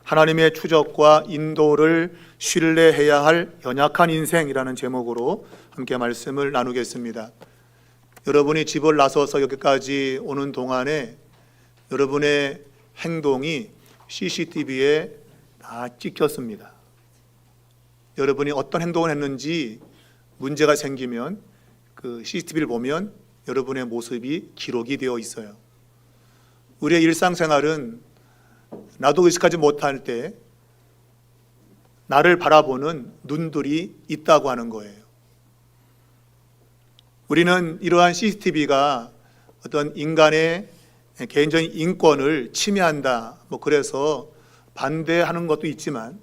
하나님의 추적과 인도를 신뢰해야 할 연약한 인생이라는 제목으로 함께 말씀을 나누겠습니다. 여러분이 집을 나서서 여기까지 오는 동안에 여러분의 행동이 CCTV에 다 찍혔습니다. 여러분이 어떤 행동을 했는지 문제가 생기면 그 CCTV를 보면 여러분의 모습이 기록이 되어 있어요. 우리의 일상생활은 나도 의식하지 못할 때 나를 바라보는 눈들이 있다고 하는 거예요. 우리는 이러한 CCTV가 어떤 인간의 개인적인 인권을 침해한다, 그래서 반대하는 것도 있지만,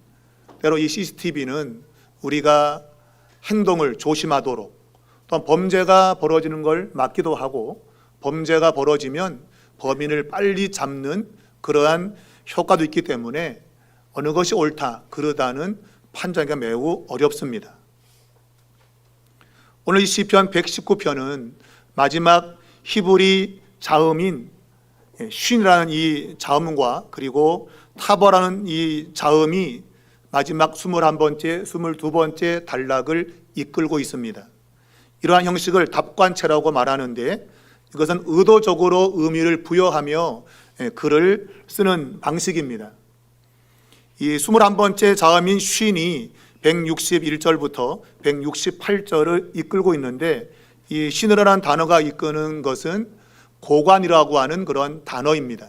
때로 이 CCTV는 우리가 행동을 조심하도록, 또 범죄가 벌어지는 걸 막기도 하고, 범죄가 벌어지면 범인을 빨리 잡는 그러한 효과도 있기 때문에 어느 것이 옳다, 그르다는 판단이 매우 어렵습니다. 오늘 이 시편 119편은 마지막 히브리 자음인 쉰이라는 이 자음과 그리고 타버라는 이 자음이 마지막 21번째, 22번째 단락을 이끌고 있습니다. 이러한 형식을 답관체라고 말하는데, 이것은 의도적으로 의미를 부여하며 글을 쓰는 방식입니다. 이 21번째 자음인 쉰이 161절부터 168절을 이끌고 있는데, 이 쉰이라는 단어가 이끄는 것은 고관이라고 하는 그런 단어입니다.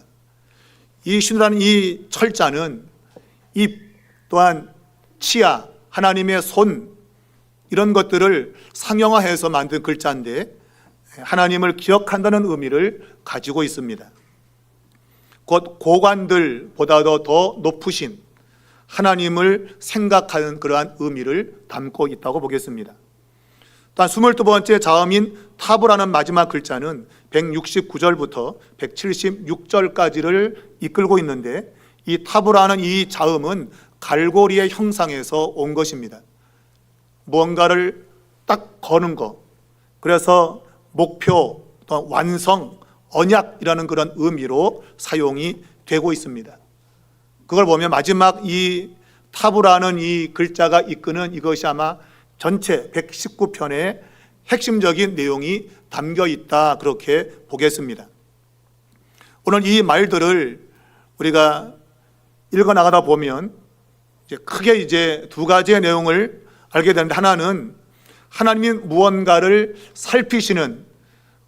이 쉰이라는 이 철자는 입, 또한 치아, 하나님의 손, 이런 것들을 상형화해서 만든 글자인데 하나님을 기억한다는 의미를 가지고 있습니다. 곧 고관들보다도 더 높으신 하나님을 생각하는 그러한 의미를 담고 있다고 보겠습니다. 또한 22번째 자음인 타브라는 마지막 글자는 169절부터 176절까지를 이끌고 있는데, 이 타브라는 이 자음은 갈고리의 형상에서 온 것입니다. 무언가를 딱 거는 것, 그래서 목표, 또 완성, 언약이라는 그런 의미로 사용이 되고 있습니다. 그걸 보면 마지막 이 타브라는 이 글자가 이끄는 이것이 아마 전체 119편의 핵심적인 내용이 담겨 있다, 그렇게 보겠습니다. 오늘 이 말들을 우리가 읽어 나가다 보면 크게 두 가지의 내용을 알게 되는데, 하나는 하나님이 무언가를 살피시는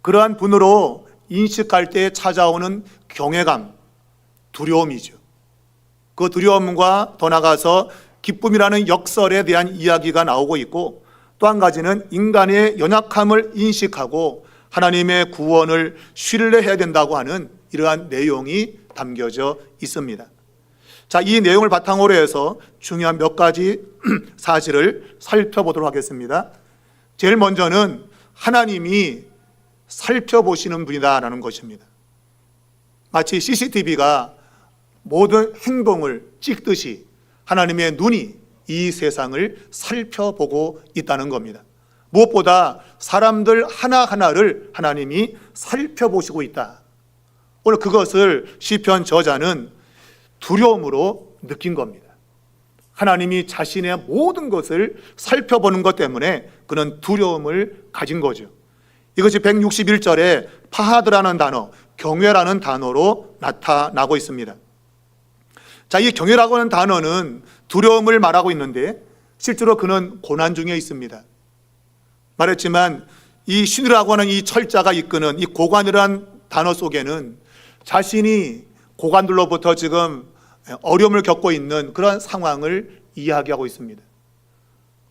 그러한 분으로 인식할 때 찾아오는 경외감, 두려움이죠. 그 두려움과 더 나아가서 기쁨이라는 역설에 대한 이야기가 나오고 있고, 또 한 가지는 인간의 연약함을 인식하고 하나님의 구원을 신뢰해야 된다고 하는 이러한 내용이 담겨져 있습니다. 자, 이 내용을 바탕으로 해서 중요한 몇 가지 사실을 살펴보도록 하겠습니다. 제일 먼저는 하나님이 살펴보시는 분이다라는 것입니다. 마치 CCTV가 모든 행동을 찍듯이 하나님의 눈이 이 세상을 살펴보고 있다는 겁니다. 무엇보다 사람들 하나하나를 하나님이 살펴보시고 있다. 오늘 그것을 시편 저자는 두려움으로 느낀 겁니다. 하나님이 자신의 모든 것을 살펴보는 것 때문에 그는 두려움을 가진 거죠. 이것이 161절에 파하드라는 단어, 경외라는 단어로 나타나고 있습니다. 자, 이 경외라고 하는 단어는 두려움을 말하고 있는데 실제로 그는 고난 중에 있습니다. 말했지만 이 쉰이라고 하는 이 철자가 이끄는 이 고관이라는 단어 속에는 자신이 고관들로부터 지금 어려움을 겪고 있는 그런 상황을 이야기하고 있습니다.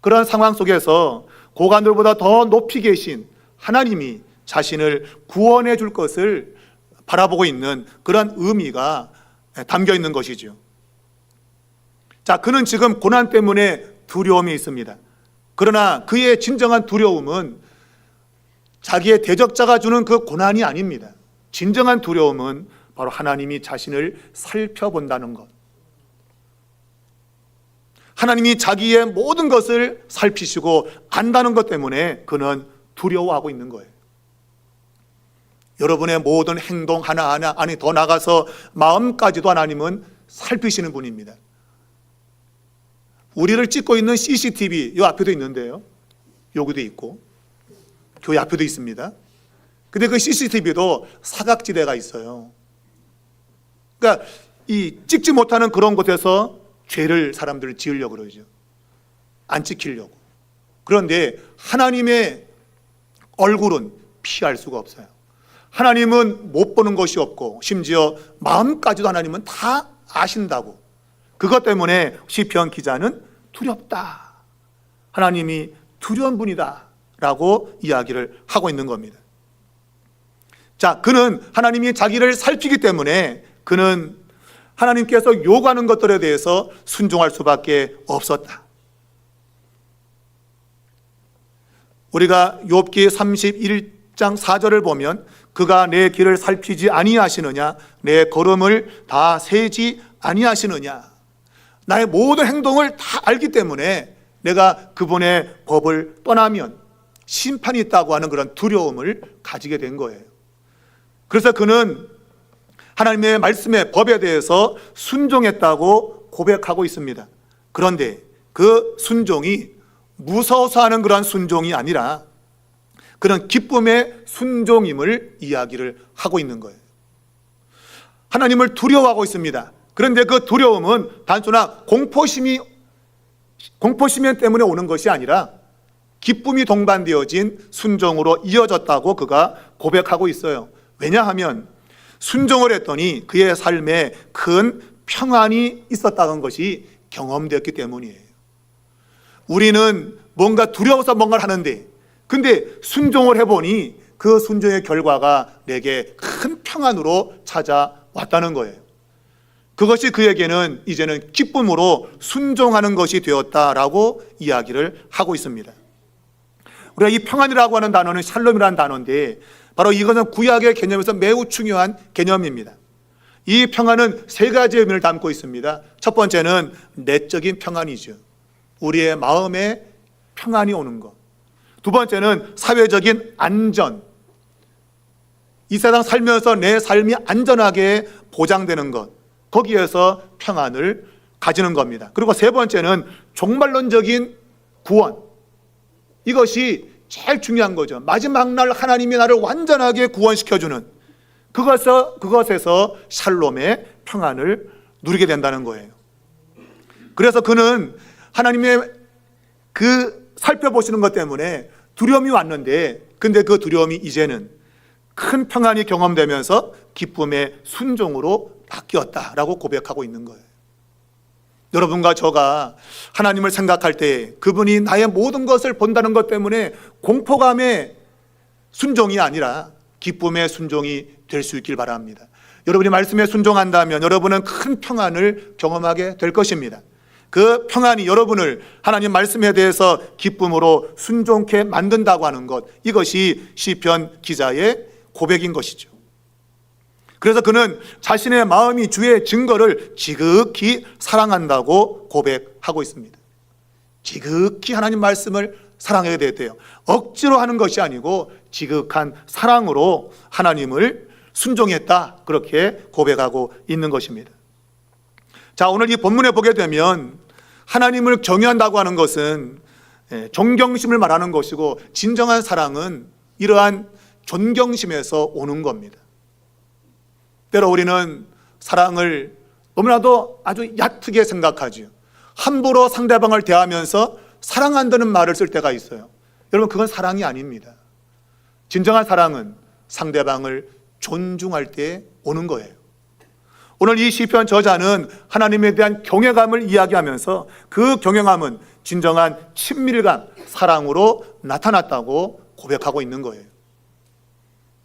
그런 상황 속에서 고관들보다 더 높이 계신 하나님이 자신을 구원해 줄 것을 바라보고 있는 그런 의미가 담겨 있는 것이죠. 자, 그는 지금 고난 때문에 두려움이 있습니다. 그러나 그의 진정한 두려움은 자기의 대적자가 주는 그 고난이 아닙니다. 진정한 두려움은 바로 하나님이 자신을 살펴본다는 것. 하나님이 자기의 모든 것을 살피시고 안다는 것 때문에 그는 두려워하고 있는 거예요. 여러분의 모든 행동 하나하나, 아니 더 나아가서 마음까지도 하나님은 살피시는 분입니다. 우리를 찍고 있는 CCTV 이 앞에도 있는데요, 여기도 있고 교회 앞에도 있습니다. 근데 그 CCTV도 사각지대가 있어요. 그러니까 이 찍지 못하는 그런 곳에서 죄를 사람들을 지으려고 그러죠. 안 찍히려고. 그런데 하나님의 얼굴은 피할 수가 없어요. 하나님은 못 보는 것이 없고 심지어 마음까지도 하나님은 다 아신다고. 그것 때문에 시편 기자는 두렵다, 하나님이 두려운 분이다 라고 이야기를 하고 있는 겁니다. 자, 그는 하나님이 자기를 살피기 때문에 그는 하나님께서 요구하는 것들에 대해서 순종할 수밖에 없었다. 우리가 욥기 31장 4절을 보면 그가 내 길을 살피지 아니하시느냐, 내 걸음을 다 세지 아니하시느냐. 나의 모든 행동을 다 알기 때문에 내가 그분의 법을 떠나면 심판이 있다고 하는 그런 두려움을 가지게 된 거예요. 그래서 그는 하나님의 말씀의 법에 대해서 순종했다고 고백하고 있습니다. 그런데 그 순종이 무서워서 하는 그런 순종이 아니라 그런 기쁨의 순종임을 이야기를 하고 있는 거예요. 하나님을 두려워하고 있습니다. 그런데 그 두려움은 단순한 공포심 때문에 오는 것이 아니라 기쁨이 동반되어진 순종으로 이어졌다고 그가 고백하고 있어요. 왜냐하면 순종을 했더니 그의 삶에 큰 평안이 있었다는 것이 경험되었기 때문이에요. 우리는 뭔가 두려워서 뭔가를 하는데, 근데 순종을 해보니 그 순종의 결과가 내게 큰 평안으로 찾아왔다는 거예요. 그것이 그에게는 이제는 기쁨으로 순종하는 것이 되었다라고 이야기를 하고 있습니다. 우리가 이 평안이라고 하는 단어는 샬롬이라는 단어인데, 바로 이것은 구약의 개념에서 매우 중요한 개념입니다. 이 평안은 세 가지의 의미를 담고 있습니다. 첫 번째는 내적인 평안이죠. 우리의 마음에 평안이 오는 것. 두 번째는 사회적인 안전. 이 세상 살면서 내 삶이 안전하게 보장되는 것. 거기에서 평안을 가지는 겁니다. 그리고 세 번째는 종말론적인 구원. 이것이 제일 중요한 거죠. 마지막 날 하나님이 나를 완전하게 구원시켜주는 그것에서 샬롬의 평안을 누리게 된다는 거예요. 그래서 그는 하나님의 그 살펴보시는 것 때문에 두려움이 왔는데, 근데 그 두려움이 이제는 큰 평안이 경험되면서 기쁨의 순종으로 바뀌었다라고 고백하고 있는 거예요. 여러분과 저가 하나님을 생각할 때 그분이 나의 모든 것을 본다는 것 때문에 공포감의 순종이 아니라 기쁨의 순종이 될 수 있길 바랍니다. 여러분이 말씀에 순종한다면 여러분은 큰 평안을 경험하게 될 것입니다. 그 평안이 여러분을 하나님 말씀에 대해서 기쁨으로 순종케 만든다고 하는 것, 이것이 시편 기자의 고백인 것이죠. 그래서 그는 자신의 마음이 주의 증거를 지극히 사랑한다고 고백하고 있습니다. 지극히 하나님 말씀을 사랑해야 돼요. 억지로 하는 것이 아니고 지극한 사랑으로 하나님을 순종했다, 그렇게 고백하고 있는 것입니다. 자, 오늘 이 본문에 보게 되면 하나님을 경외한다고 하는 것은 존경심을 말하는 것이고, 진정한 사랑은 이러한 존경심에서 오는 겁니다. 때로 우리는 사랑을 너무나도 아주 얕게 생각하죠. 함부로 상대방을 대하면서 사랑한다는 말을 쓸 때가 있어요. 여러분, 그건 사랑이 아닙니다. 진정한 사랑은 상대방을 존중할 때 오는 거예요. 오늘 이 시편 저자는 하나님에 대한 경외감을 이야기하면서 그 경외감은 진정한 친밀감, 사랑으로 나타났다고 고백하고 있는 거예요.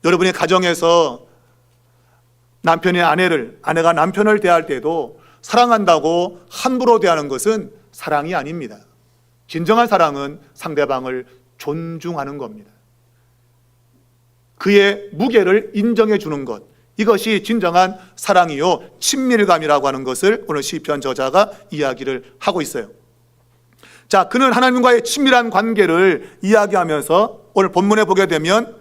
여러분의 가정에서 남편이 아내가 남편을 대할 때도 사랑한다고 함부로 대하는 것은 사랑이 아닙니다. 진정한 사랑은 상대방을 존중하는 겁니다. 그의 무게를 인정해 주는 것, 이것이 진정한 사랑이요 친밀감이라고 하는 것을 오늘 시편 저자가 이야기를 하고 있어요. 자, 그는 하나님과의 친밀한 관계를 이야기하면서 오늘 본문에 보게 되면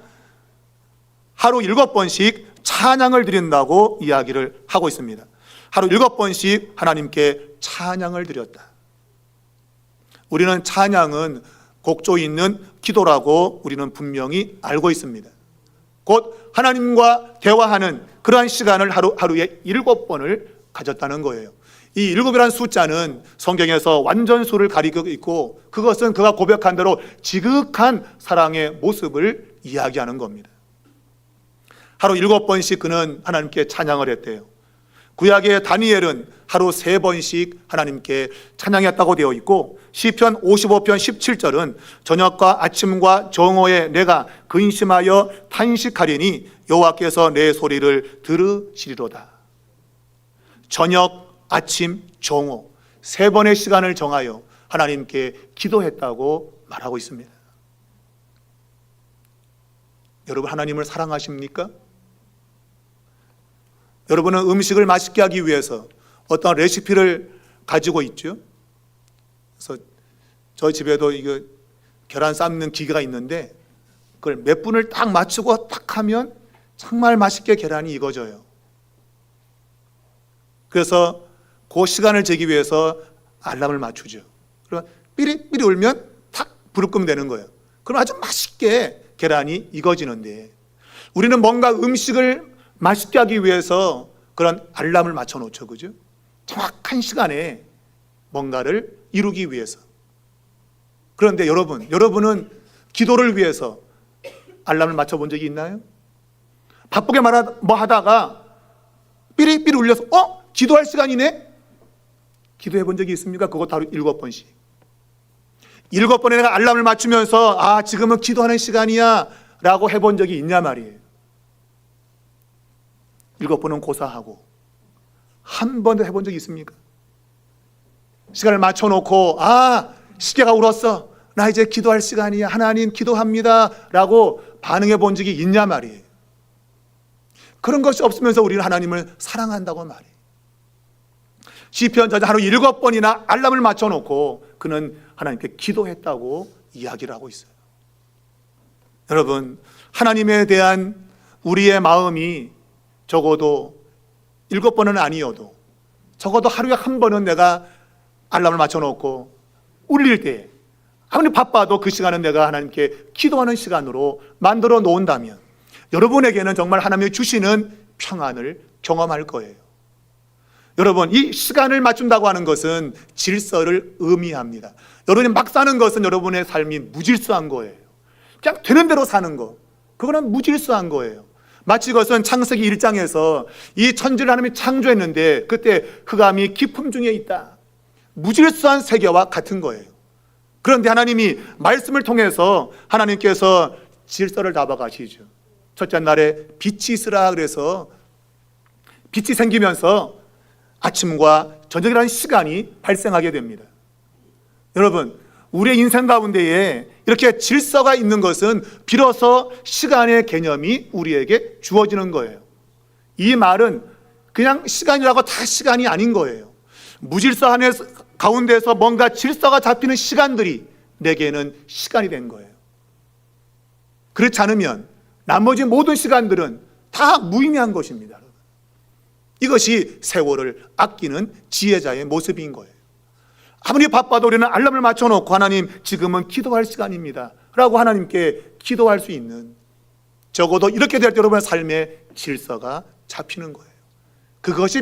하루 7번씩 찬양을 드린다고 이야기를 하고 있습니다. 하루 7번씩 하나님께 찬양을 드렸다. 우리는 찬양은 곡조 있는 기도라고 우리는 분명히 알고 있습니다. 곧 하나님과 대화하는 그러한 시간을 하루에 7번을 가졌다는 거예요. 이 7이라는 숫자는 성경에서 완전수를 가리고 있고, 그것은 그가 고백한 대로 지극한 사랑의 모습을 이야기하는 겁니다. 하루 7번씩 그는 하나님께 찬양을 했대요. 구약의 다니엘은 하루 3번씩 하나님께 찬양했다고 되어 있고, 시편 55편 17절은 저녁과 아침과 정오에 내가 근심하여 탄식하리니 여호와께서 내 소리를 들으시리로다. 저녁, 아침, 정오 3번의 시간을 정하여 하나님께 기도했다고 말하고 있습니다. 여러분, 하나님을 사랑하십니까? 여러분은 음식을 맛있게 하기 위해서 어떤 레시피를 가지고 있죠. 그래서 저희 집에도 이거 계란 삶는 기계가 있는데, 그걸 몇 분을 딱 맞추고 딱 하면 정말 맛있게 계란이 익어져요. 그래서 그 시간을 재기 위해서 알람을 맞추죠. 그럼 삐리삐리 울면 탁 불을 끄면 되는 거예요. 그럼 아주 맛있게 계란이 익어지는데, 우리는 뭔가 음식을 맛있게 하기 위해서 그런 알람을 맞춰 놓죠. 그죠? 정확한 시간에 뭔가를 이루기 위해서. 그런데 여러분은 기도를 위해서 알람을 맞춰 본 적이 있나요? 바쁘게 하다가 삐리삐리 울려서 기도할 시간이네? 기도해 본 적이 있습니까? 그것도 하루 7번씩. 7번에 내가 알람을 맞추면서 지금은 기도하는 시간이야 라고 해본 적이 있냐 말이에요. 7번은 고사하고 한 번도 해본 적이 있습니까? 시간을 맞춰놓고 시계가 울었어, 나 이제 기도할 시간이야, 하나님 기도합니다 라고 반응해 본 적이 있냐 말이에요. 그런 것이 없으면서 우리는 하나님을 사랑한다고 말이에요. 시편 저자 하루 7번이나 알람을 맞춰놓고 그는 하나님께 기도했다고 이야기를 하고 있어요. 여러분, 하나님에 대한 우리의 마음이 적어도 7번은 아니어도 적어도 하루에 한 번은 내가 알람을 맞춰놓고 울릴 때, 아무리 바빠도 그 시간은 내가 하나님께 기도하는 시간으로 만들어 놓은다면 여러분에게는 정말 하나님이 주시는 평안을 경험할 거예요. 여러분, 이 시간을 맞춘다고 하는 것은 질서를 의미합니다. 여러분이 막 사는 것은 여러분의 삶이 무질서한 거예요. 그냥 되는 대로 사는 거, 그거는 무질서한 거예요. 마치 이것은 창세기 1장에서 이 천지를 하나님이 창조했는데 그때 흑암이 깊음 중에 있다, 무질서한 세계와 같은 거예요. 그런데 하나님이 말씀을 통해서 하나님께서 질서를 잡아가시죠. 첫째 날에 빛이 있으라 그래서 빛이 생기면서 아침과 저녁이라는 시간이 발생하게 됩니다. 여러분, 우리의 인생 가운데에 이렇게 질서가 있는 것은 비로소 시간의 개념이 우리에게 주어지는 거예요. 이 말은 그냥 시간이라고 다 시간이 아닌 거예요. 무질서 가운데서 뭔가 질서가 잡히는 시간들이 내게는 시간이 된 거예요. 그렇지 않으면 나머지 모든 시간들은 다 무의미한 것입니다. 이것이 세월을 아끼는 지혜자의 모습인 거예요. 아무리 바빠도 우리는 알람을 맞춰놓고 하나님 지금은 기도할 시간입니다 라고 하나님께 기도할 수 있는, 적어도 이렇게 될 때 여러분의 삶의 질서가 잡히는 거예요. 그것이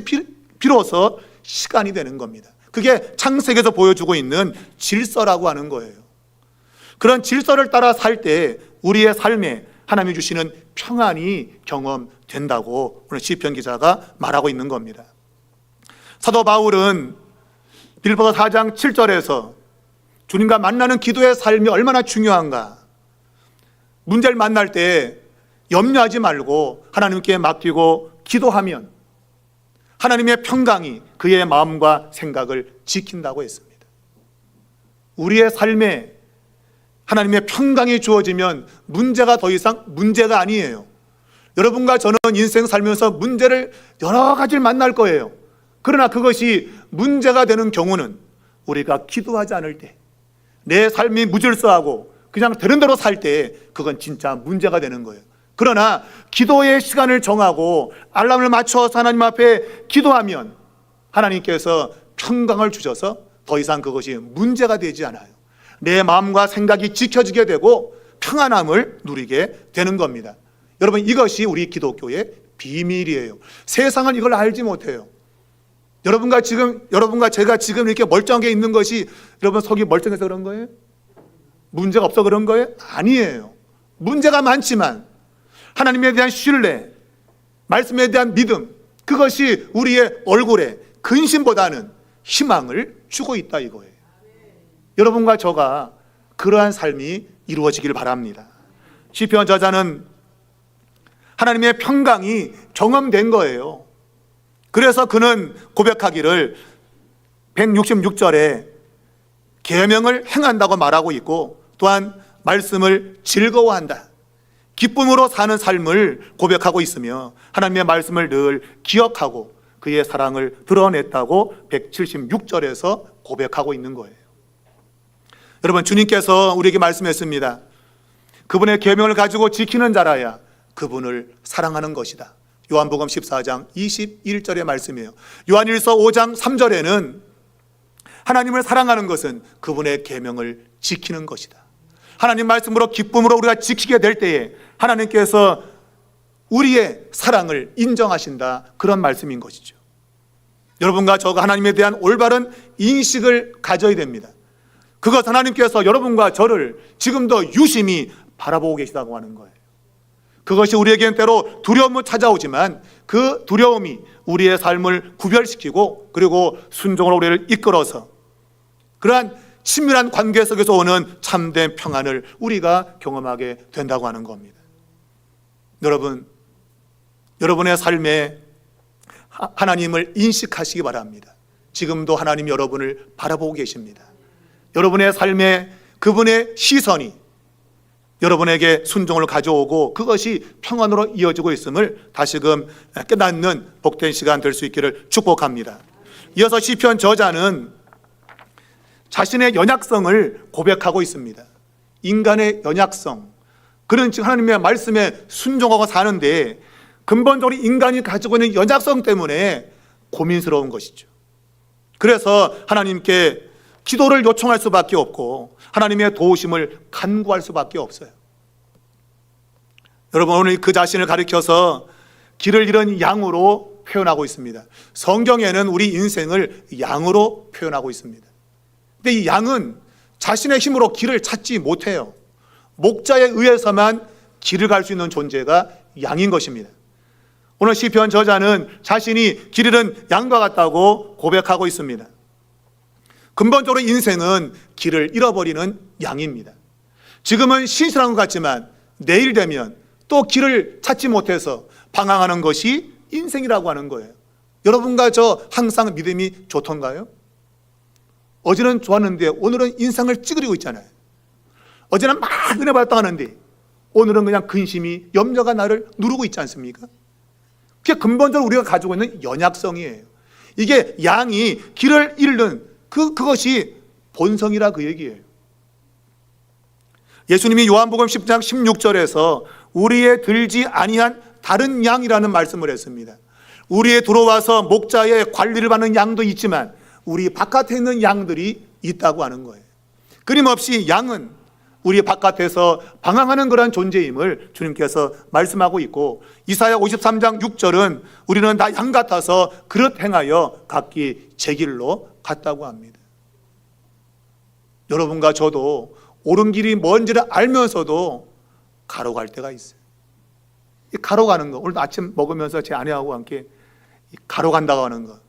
비로소 시간이 되는 겁니다. 그게 창세기에서 보여주고 있는 질서라고 하는 거예요. 그런 질서를 따라 살 때 우리의 삶에 하나님이 주시는 평안이 경험된다고 오늘 시편 기자가 말하고 있는 겁니다. 사도 바울은 빌립보서 4장 7절에서 주님과 만나는 기도의 삶이 얼마나 중요한가, 문제를 만날 때 염려하지 말고 하나님께 맡기고 기도하면 하나님의 평강이 그의 마음과 생각을 지킨다고 했습니다. 우리의 삶에 하나님의 평강이 주어지면 문제가 더 이상 문제가 아니에요. 여러분과 저는 인생 살면서 문제를 여러 가지를 만날 거예요. 그러나 그것이 문제가 되는 경우는 우리가 기도하지 않을 때, 내 삶이 무질서하고 그냥 되는 대로 살 때 그건 진짜 문제가 되는 거예요. 그러나 기도의 시간을 정하고 알람을 맞춰서 하나님 앞에 기도하면 하나님께서 평강을 주셔서 더 이상 그것이 문제가 되지 않아요. 내 마음과 생각이 지켜지게 되고 평안함을 누리게 되는 겁니다. 여러분, 이것이 우리 기독교의 비밀이에요. 세상은 이걸 알지 못해요. 여러분과 제가 지금 이렇게 멀쩡하게 있는 것이 여러분 속이 멀쩡해서 그런 거예요? 문제가 없어 그런 거예요? 아니에요. 문제가 많지만 하나님에 대한 신뢰, 말씀에 대한 믿음, 그것이 우리의 얼굴에 근심보다는 희망을 주고 있다 이거예요. 여러분과 저가 그러한 삶이 이루어지길 바랍니다. 시편 저자는 하나님의 평강이 경험된 거예요. 그래서 그는 고백하기를 166절에 계명을 행한다고 말하고 있고, 또한 말씀을 즐거워한다, 기쁨으로 사는 삶을 고백하고 있으며 하나님의 말씀을 늘 기억하고 그의 사랑을 드러냈다고 176절에서 고백하고 있는 거예요. 여러분, 주님께서 우리에게 말씀했습니다. 그분의 계명을 가지고 지키는 자라야 그분을 사랑하는 것이다. 요한복음 14장 21절의 말씀이에요. 요한일서 5장 3절에는 하나님을 사랑하는 것은 그분의 계명을 지키는 것이다. 하나님 말씀으로 기쁨으로 우리가 지키게 될 때에 하나님께서 우리의 사랑을 인정하신다, 그런 말씀인 것이죠. 여러분과 저가 하나님에 대한 올바른 인식을 가져야 됩니다. 그것 하나님께서 여러분과 저를 지금도 유심히 바라보고 계시다고 하는 거예요. 그것이 우리에게는 때로 두려움은 찾아오지만 그 두려움이 우리의 삶을 구별시키고 그리고 순종으로 우리를 이끌어서 그러한 친밀한 관계 속에서 오는 참된 평안을 우리가 경험하게 된다고 하는 겁니다. 여러분, 여러분의 삶에 하나님을 인식하시기 바랍니다. 지금도 하나님 여러분을 바라보고 계십니다. 여러분의 삶에 그분의 시선이 여러분에게 순종을 가져오고 그것이 평안으로 이어지고 있음을 다시금 깨닫는 복된 시간 될 수 있기를 축복합니다. 이어서 시편 저자는 자신의 연약성을 고백하고 있습니다. 인간의 연약성, 그는 지금 하나님의 말씀에 순종하고 사는데 근본적으로 인간이 가지고 있는 연약성 때문에 고민스러운 것이죠. 그래서 하나님께 기도를 요청할 수밖에 없고 하나님의 도우심을 간구할 수밖에 없어요. 여러분, 오늘 그 자신을 가리켜서 길을 잃은 양으로 표현하고 있습니다. 성경에는 우리 인생을 양으로 표현하고 있습니다. 근데 이 양은 자신의 힘으로 길을 찾지 못해요. 목자에 의해서만 길을 갈 수 있는 존재가 양인 것입니다. 오늘 시편 저자는 자신이 길 잃은 양과 같다고 고백하고 있습니다. 근본적으로 인생은 길을 잃어버리는 양입니다. 지금은 신실한 것 같지만 내일 되면 또 길을 찾지 못해서 방황하는 것이 인생이라고 하는 거예요. 여러분과 저 항상 믿음이 좋던가요? 어제는 좋았는데 오늘은 인상을 찌그리고 있잖아요. 어제는 막 은혜 받았다 하는데 오늘은 그냥 근심이, 염려가 나를 누르고 있지 않습니까? 그게 근본적으로 우리가 가지고 있는 연약성이에요. 이게 양이 길을 잃는 그것이 본성이라 그 얘기예요. 예수님이 요한복음 10장 16절에서 우리의 들지 아니한 다른 양이라는 말씀을 했습니다. 우리에 들어와서 목자의 관리를 받는 양도 있지만 우리 바깥에 있는 양들이 있다고 하는 거예요. 끊임없이 양은 우리 바깥에서 방황하는 그런 존재임을 주님께서 말씀하고 있고, 이사야 53장 6절은 우리는 다 양 같아서 그릇 행하여 각기 제 길로 갔다고 합니다. 여러분과 저도 옳은 길이 뭔지를 알면서도 가로 갈 때가 있어요. 이 가로 가는 거, 오늘 아침 먹으면서 제 아내하고 함께 가로 간다고 하는 거,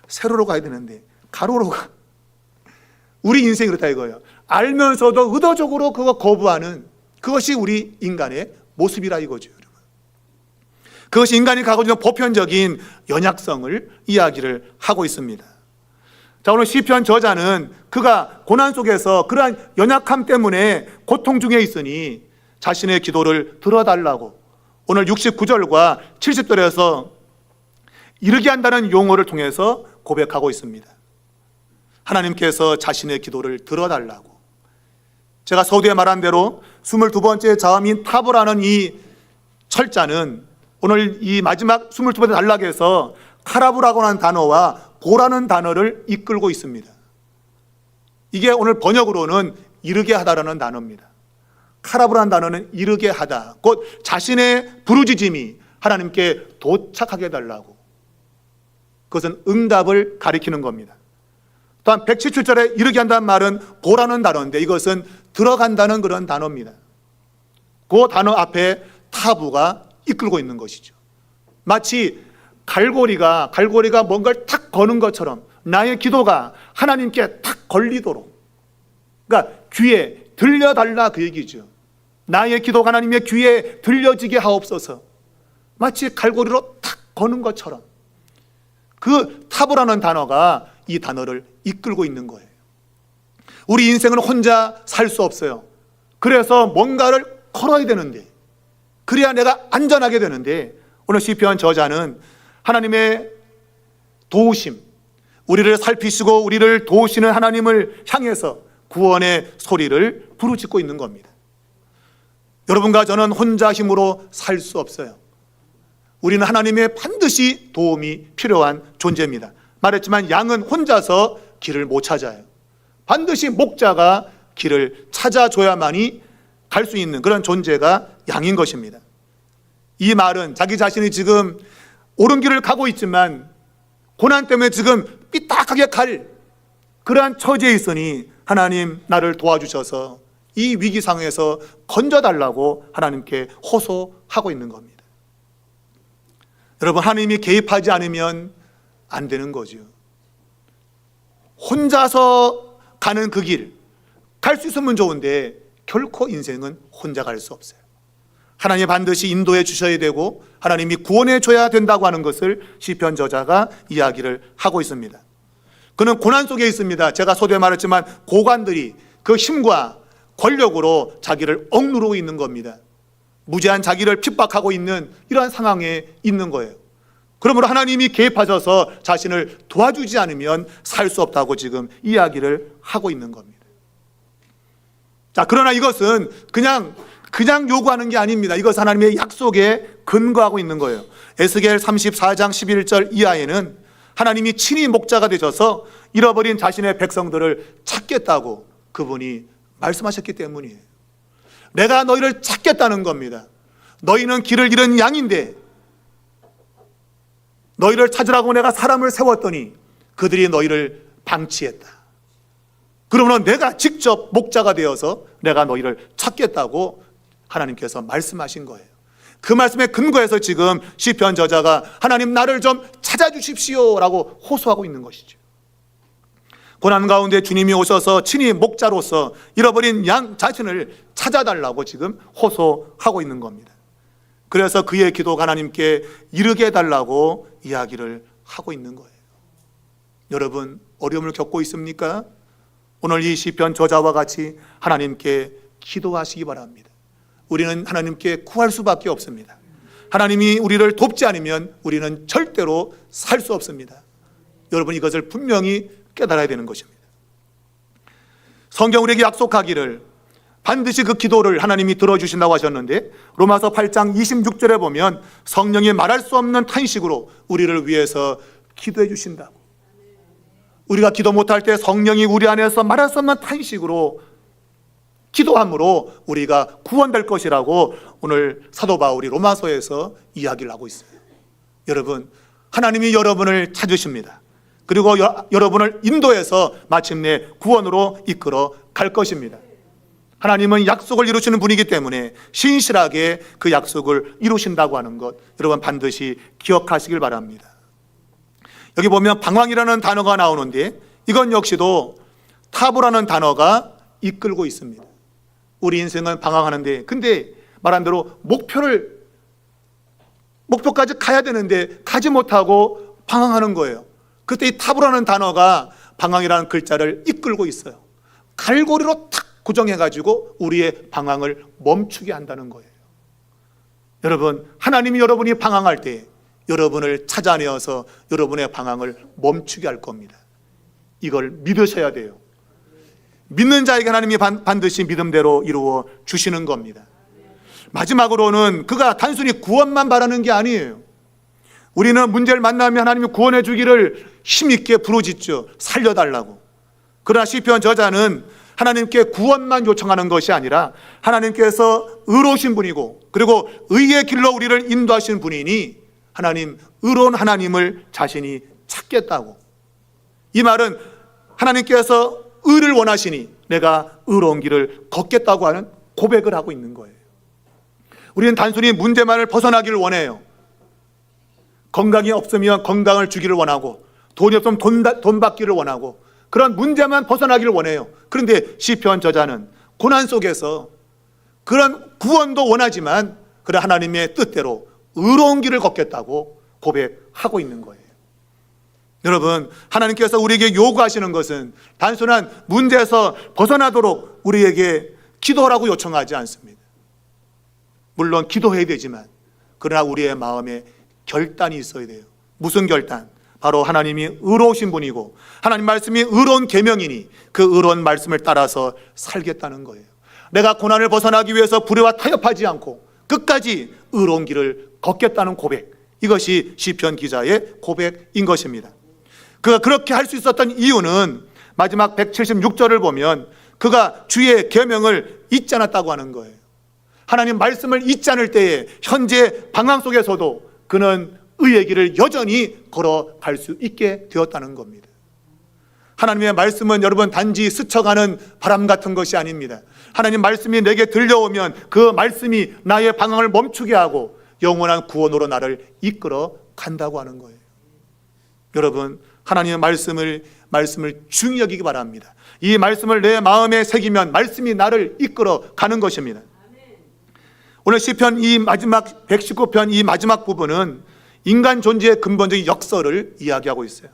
세로로 가야 되는데 가로로 가. 우리 인생이 그렇다 이거예요. 알면서도 의도적으로 그거 거부하는 그것이 우리 인간의 모습이라 이거죠, 여러분. 그것이 인간이 가지고 있는 보편적인 연약성을 이야기를 하고 있습니다. 자, 오늘 시편 저자는 그가 고난 속에서 그러한 연약함 때문에 고통 중에 있으니 자신의 기도를 들어달라고 오늘 69절과 70절에서 이르게 한다는 용어를 통해서 고백하고 있습니다. 하나님께서 자신의 기도를 들어달라고. 제가 서두에 말한 대로 22번째 자음인 타보라는 이 철자는 오늘 이 마지막 22번째 단락에서 카라브라고 하는 단어와 보라는 단어를 이끌고 있습니다. 이게 오늘 번역으로는 이르게 하다라는 단어입니다. 카라브라는 단어는 이르게 하다, 곧 자신의 부르짖음이 하나님께 도착하게 해달라고, 그것은 응답을 가리키는 겁니다. 또한 117절에 이르게 한다는 말은 보라는 단어인데 이것은 들어간다는 그런 단어입니다. 그 단어 앞에 타부가 이끌고 있는 것이죠. 마치 갈고리가 뭔가를 탁 거는 것처럼 나의 기도가 하나님께 탁 걸리도록, 그러니까 귀에 들려달라 그 얘기죠. 나의 기도가 하나님의 귀에 들려지게 하옵소서. 마치 갈고리로 탁 거는 것처럼 그 타부라는 단어가 이 단어를 이끌고 있는 거예요. 우리 인생은 혼자 살 수 없어요. 그래서 뭔가를 걸어야 되는데, 그래야 내가 안전하게 되는데, 오늘 시편 저자는 하나님의 도우심, 우리를 살피시고 우리를 도우시는 하나님을 향해서 구원의 소리를 부르짖고 있는 겁니다. 여러분과 저는 혼자 힘으로 살 수 없어요. 우리는 하나님의 반드시 도움이 필요한 존재입니다. 말했지만 양은 혼자서 길을 못 찾아요. 반드시 목자가 길을 찾아줘야만이 갈 수 있는 그런 존재가 양인 것입니다. 이 말은 자기 자신이 지금 옳은 길을 가고 있지만 고난 때문에 지금 삐딱하게 갈 그러한 처지에 있으니 하나님 나를 도와주셔서 이 위기 상황에서 건져달라고 하나님께 호소하고 있는 겁니다. 여러분, 하나님이 개입하지 않으면 안 되는 거죠. 혼자서 가는 그 길, 갈 수 있으면 좋은데 결코 인생은 혼자 갈 수 없어요. 하나님이 반드시 인도해 주셔야 되고 하나님이 구원해 줘야 된다고 하는 것을 시편 저자가 이야기를 하고 있습니다. 그는 고난 속에 있습니다. 제가 서두에 말했지만 고관들이 그 힘과 권력으로 자기를 억누르고 있는 겁니다. 무제한 자기를 핍박하고 있는 이러한 상황에 있는 거예요. 그러므로 하나님이 개입하셔서 자신을 도와주지 않으면 살 수 없다고 지금 이야기를 하고 있는 겁니다. 자, 그러나 이것은 그냥 요구하는 게 아닙니다. 이것은 하나님의 약속에 근거하고 있는 거예요. 에스겔 34장 11절 이하에는 하나님이 친히 목자가 되셔서 잃어버린 자신의 백성들을 찾겠다고 그분이 말씀하셨기 때문이에요. 내가 너희를 찾겠다는 겁니다. 너희는 길을 잃은 양인데 너희를 찾으라고 내가 사람을 세웠더니 그들이 너희를 방치했다. 그러면 내가 직접 목자가 되어서 내가 너희를 찾겠다고 하나님께서 말씀하신 거예요. 그 말씀에 근거해서 지금 시편 저자가 하나님 나를 좀 찾아주십시오 라고 호소하고 있는 것이죠. 고난 가운데 주님이 오셔서 친히 목자로서 잃어버린 양 자신을 찾아달라고 지금 호소하고 있는 겁니다. 그래서 그의 기도가 하나님께 이르게 해달라고 이야기를 하고 있는 거예요. 여러분, 어려움을 겪고 있습니까? 오늘 이 시편 저자와 같이 하나님께 기도하시기 바랍니다. 우리는 하나님께 구할 수밖에 없습니다. 하나님이 우리를 돕지 않으면 우리는 절대로 살 수 없습니다. 여러분, 이것을 분명히 깨달아야 되는 것입니다. 성경 우리에게 약속하기를 반드시 그 기도를 하나님이 들어주신다고 하셨는데, 로마서 8장 26절에 보면 성령이 말할 수 없는 탄식으로 우리를 위해서 기도해 주신다고. 우리가 기도 못할 때 성령이 우리 안에서 말할 수 없는 탄식으로 기도함으로 우리가 구원될 것이라고 오늘 사도 바울이 로마서에서 이야기를 하고 있어요. 여러분, 하나님이 여러분을 찾으십니다. 그리고 여러분을 인도해서 마침내 구원으로 이끌어 갈 것입니다. 하나님은 약속을 이루시는 분이기 때문에 신실하게 그 약속을 이루신다고 하는 것, 여러분 반드시 기억하시길 바랍니다. 여기 보면 방황이라는 단어가 나오는데 이건 역시도 타부라는 단어가 이끌고 있습니다. 우리 인생은 방황하는데, 근데 말한 대로 목표까지 가야 되는데 가지 못하고 방황하는 거예요. 그때 이 타부라는 단어가 방황이라는 글자를 이끌고 있어요. 갈고리로 탁 고정해가지고 우리의 방황을 멈추게 한다는 거예요. 여러분, 하나님이 여러분이 방황할 때 여러분을 찾아내어서 여러분의 방황을 멈추게 할 겁니다. 이걸 믿으셔야 돼요. 믿는 자에게 하나님이 반드시 믿음대로 이루어 주시는 겁니다. 마지막으로는 그가 단순히 구원만 바라는 게 아니에요. 우리는 문제를 만나면 하나님이 구원해 주기를 힘있게 부르짖죠. 살려달라고. 그러나 시편 저자는 하나님께 구원만 요청하는 것이 아니라 하나님께서 의로우신 분이고 그리고 의의 길로 우리를 인도하신 분이니 하나님, 의로운 하나님을 자신이 찾겠다고. 이 말은 하나님께서 의를 원하시니 내가 의로운 길을 걷겠다고 하는 고백을 하고 있는 거예요. 우리는 단순히 문제만을 벗어나기를 원해요. 건강이 없으면 건강을 주기를 원하고 돈이 없으면 돈 받기를 원하고 그런 문제만 벗어나기를 원해요. 그런데 시편 저자는 고난 속에서 그런 구원도 원하지만 그런 하나님의 뜻대로 의로운 길을 걷겠다고 고백하고 있는 거예요. 여러분, 하나님께서 우리에게 요구하시는 것은 단순한 문제에서 벗어나도록 우리에게 기도하라고 요청하지 않습니다. 물론 기도해야 되지만 그러나 우리의 마음에 결단이 있어야 돼요. 무슨 결단? 바로 하나님이 의로우신 분이고 하나님 말씀이 의로운 계명이니 그 의로운 말씀을 따라서 살겠다는 거예요. 내가 고난을 벗어나기 위해서 불의와 타협하지 않고 끝까지 의로운 길을 걷겠다는 고백, 이것이 시편 기자의 고백인 것입니다. 그가 그렇게 할 수 있었던 이유는 마지막 176절을 보면 그가 주의 계명을 잊지 않았다고 하는 거예요. 하나님 말씀을 잊지 않을 때에 현재 방황 속에서도 그는 의의 길을 여전히 걸어갈 수 있게 되었다는 겁니다. 하나님의 말씀은 여러분 단지 스쳐가는 바람 같은 것이 아닙니다. 하나님 말씀이 내게 들려오면 그 말씀이 나의 방황을 멈추게 하고 영원한 구원으로 나를 이끌어 간다고 하는 거예요. 여러분, 하나님의 말씀을 중히 여기기 바랍니다. 이 말씀을 내 마음에 새기면 말씀이 나를 이끌어 가는 것입니다. 오늘 시편 이 마지막 119편 이 마지막 부분은 인간 존재의 근본적인 역설을 이야기하고 있어요.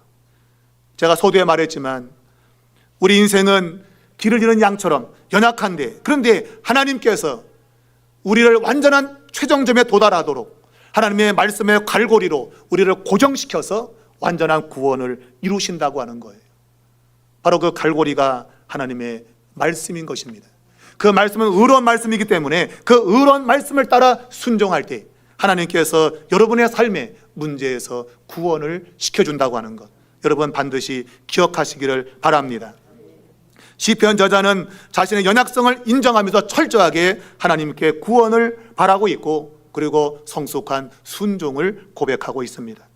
제가 서두에 말했지만 우리 인생은 길을 잃은 양처럼 연약한데, 그런데 하나님께서 우리를 완전한 최정점에 도달하도록 하나님의 말씀의 갈고리로 우리를 고정시켜서 완전한 구원을 이루신다고 하는 거예요. 바로 그 갈고리가 하나님의 말씀인 것입니다. 그 말씀은 의로운 말씀이기 때문에 그 의로운 말씀을 따라 순종할 때 하나님께서 여러분의 삶의 문제에서 구원을 시켜준다고 하는 것, 여러분 반드시 기억하시기를 바랍니다. 시편 저자는 자신의 연약성을 인정하면서 철저하게 하나님께 구원을 바라고 있고 그리고 성숙한 순종을 고백하고 있습니다.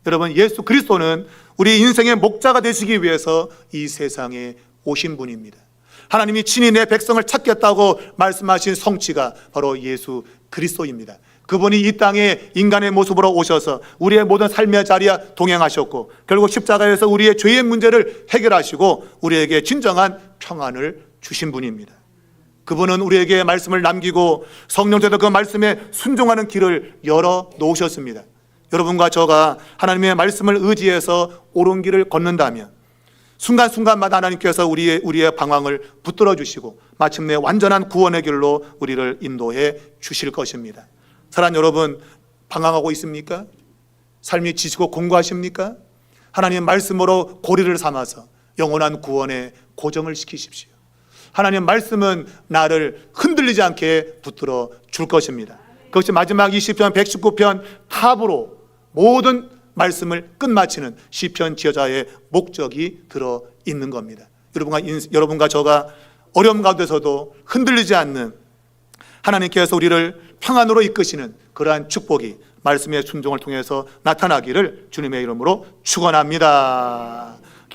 여러분, 예수 그리스도는 우리 인생의 목자가 되시기 위해서 이 세상에 오신 분입니다. 하나님이 친히 내 백성을 찾겠다고 말씀하신 성취가 바로 예수 그리스도입니다. 그분이 이 땅에 인간의 모습으로 오셔서 우리의 모든 삶의 자리에 동행하셨고 결국 십자가에서 우리의 죄의 문제를 해결하시고 우리에게 진정한 평안을 주신 분입니다. 그분은 우리에게 말씀을 남기고 성령께서 그 말씀에 순종하는 길을 열어 놓으셨습니다. 여러분과 저가 하나님의 말씀을 의지해서 옳은 길을 걷는다면 순간순간마다 하나님께서 우리의 방황을 붙들어 주시고 마침내 완전한 구원의 길로 우리를 인도해 주실 것입니다. 사랑하는 여러분, 방황하고 있습니까? 삶이 지치고 공고하십니까? 하나님 말씀으로 고리를 삼아서 영원한 구원에 고정을 시키십시오. 하나님 말씀은 나를 흔들리지 않게 붙들어 줄 것입니다. 그것이 마지막 이 시편 119편 탑으로 모든 말씀을 끝마치는 시편 지어자의 목적이 들어있는 겁니다. 여러분과 저가 어려움 가운데서도 흔들리지 않는 하나님께서 우리를 평안으로 이끄시는 그러한 축복이 말씀의 순종을 통해서 나타나기를 주님의 이름으로 축원합니다.